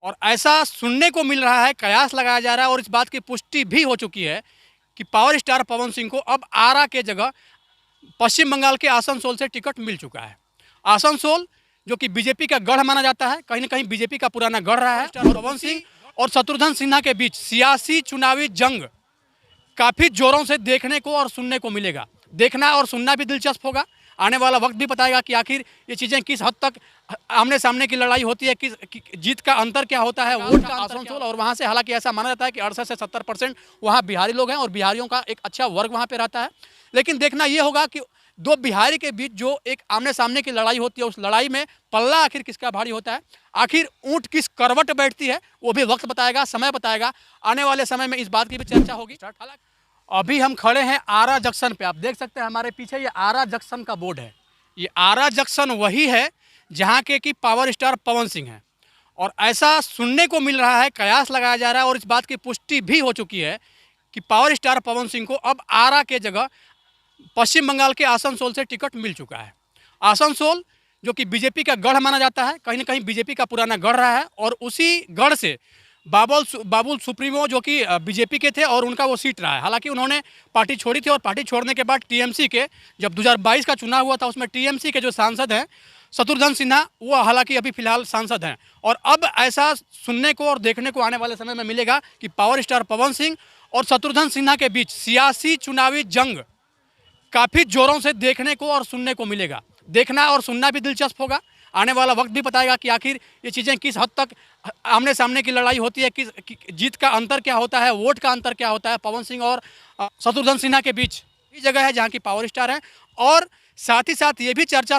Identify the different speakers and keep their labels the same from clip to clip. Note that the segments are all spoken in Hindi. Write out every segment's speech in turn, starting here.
Speaker 1: और ऐसा सुनने को मिल रहा है, कयास लगाया जा रहा है और इस बात की पुष्टि भी हो चुकी है कि पावर स्टार पवन सिंह को अब आरा के जगह पश्चिम बंगाल के आसनसोल से टिकट मिल चुका है। आसनसोल जो कि बीजेपी का गढ़ माना जाता है, कहीं ना कहीं बीजेपी का पुराना गढ़ रहा है। पवन सिंह और शत्रुघ्न सिन्हा के बीच सियासी चुनावी जंग काफ़ी जोरों से देखने को और सुनने को मिलेगा। देखना और सुनना भी दिलचस्प होगा। आने वाला वक्त भी बताएगा कि आखिर ये चीज़ें किस हद तक आमने सामने की लड़ाई होती है, जीत का अंतर क्या होता है वोट का आसनसोल। और वहाँ से हालांकि ऐसा माना जाता है कि 68 से 70% वहाँ बिहारी लोग हैं और बिहारियों का एक अच्छा वर्ग वहाँ पे रहता है। लेकिन देखना ये होगा कि दो बिहारी के बीच जो एक आमने सामने की लड़ाई होती है, उस लड़ाई में पल्ला आखिर किसका भारी होता है, आखिर ऊंट किस करवट बैठती है, वो भी वक्त बताएगा, समय बताएगा। आने वाले समय में इस बात की भी चर्चा होगी। अभी हम खड़े हैं आरा जंक्शन पे। आप देख सकते हैं हमारे पीछे ये आरा जंक्शन का बोर्ड है। ये आरा जंक्शन वही है जहाँ के कि पावर स्टार पवन सिंह हैं। और ऐसा सुनने को मिल रहा है, कयास लगाया जा रहा है और इस बात की पुष्टि भी हो चुकी है कि पावर स्टार पवन सिंह को अब आरा के जगह पश्चिम बंगाल के आसनसोल से टिकट मिल चुका है। आसनसोल जो कि बीजेपी का गढ़ माना जाता है, कहीं ना कहीं बीजेपी का पुराना गढ़ रहा है। और उसी गढ़ से बाबुल सुप्रीमो जो कि बीजेपी के थे और उनका वो सीट रहा है। हालांकि उन्होंने पार्टी छोड़ी थी और पार्टी छोड़ने के बाद टीएमसी के जब 2022 का चुनाव हुआ था, उसमें टीएमसी के जो सांसद हैं शत्रुघ्न सिन्हा, वो हालांकि अभी फिलहाल सांसद हैं। और अब ऐसा सुनने को और देखने को आने वाले समय में मिलेगा कि पावर स्टार पवन सिंह और शत्रुघ्न सिन्हा के बीच सियासी चुनावी जंग काफ़ी जोरों से देखने को और सुनने को मिलेगा। देखना और सुनना भी दिलचस्प होगा। आने वाला वक्त भी बताएगा कि आखिर ये चीज़ें किस हद तक आमने सामने की लड़ाई होती है, जीत का अंतर क्या होता है, वोट का अंतर क्या होता है पवन सिंह और शत्रुघ्न सिन्हा के बीच। ये जगह है जहाँ की पावर स्टार है। और साथ ही साथ ये भी चर्चा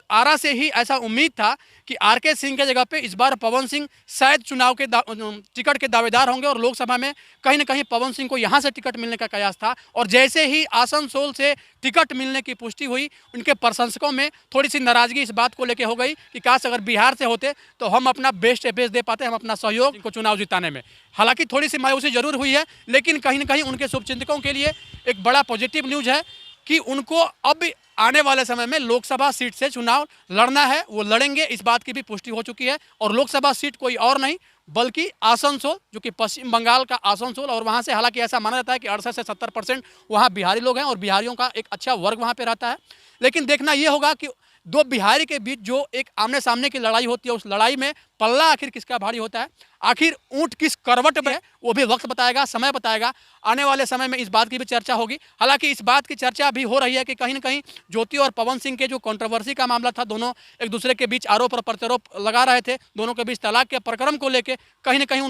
Speaker 1: आरा से ही ऐसा उम्मीद था कि आरके सिंह के जगह पे इस बार पवन सिंह शायद चुनाव के टिकट के दावेदार होंगे और लोकसभा में कहीं ना कहीं पवन सिंह को यहाँ से टिकट मिलने का कयास था। और जैसे ही आसनसोल से टिकट मिलने की पुष्टि हुई, उनके प्रशंसकों में थोड़ी सी नाराजगी इस बात को लेकर हो गई कि काश अगर बिहार से होते तो हम अपना बेस्ट दे पाते, हम अपना सहयोग इनको चुनाव जिताने में। हालांकि थोड़ी सी मायूसी जरूर हुई है, लेकिन कहीं ना कहीं उनके शुभचिंतकों के लिए एक बड़ा पॉजिटिव न्यूज है कि उनको अब आने वाले समय में लोकसभा सीट से चुनाव लड़ना है, वो लड़ेंगे। इस बात की भी पुष्टि हो चुकी है। और लोकसभा सीट कोई और नहीं बल्कि आसनसोल जो कि पश्चिम बंगाल का आसनसोल। और वहाँ से हालांकि ऐसा माना जाता है कि 68 से 70% वहाँ बिहारी लोग हैं और बिहारियों का एक अच्छा वर्ग वहाँ पे रहता है। लेकिन देखना ये होगा कि दो बिहारी के बीच जो एक आमने सामने की लड़ाई होती है, उस लड़ाई में पल्ला आखिर किसका भारी होता है, आखिर ऊंट किस करवट में है, वो भी वक्त बताएगा, समय बताएगा। आने वाले समय में इस बात की भी चर्चा होगी। हालांकि इस बात की चर्चा भी हो रही है कि कहीं ना कहीं ज्योति और पवन सिंह के जो कंट्रोवर्सी का मामला था, दोनों एक दूसरे के बीच आरोप और प्रत्यारोप लगा रहे थे, दोनों के बीच तलाक के प्रकरण को लेकर कहीं ना कहीं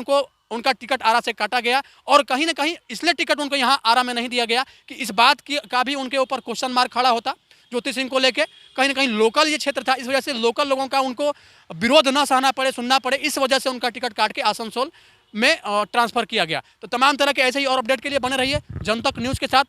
Speaker 1: उनका टिकट आरा से काटा गया। और कहीं ना कहीं इसलिए टिकट उनको यहाँ आरा में नहीं दिया गया कि इस बात की का भी उनके ऊपर क्वेश्चन मार्क खड़ा होता ज्योति सिंह को लेके। कहीं ना कहीं लोकल ये क्षेत्र था, इस वजह से लोकल लोगों का उनको विरोध न सहना पड़े, सुनना पड़े, इस वजह से उनका टिकट काट के आसनसोल में ट्रांसफ़र किया गया। तो तमाम तरह के ऐसे ही और अपडेट के लिए बने रहिए जनतक न्यूज़ के साथ।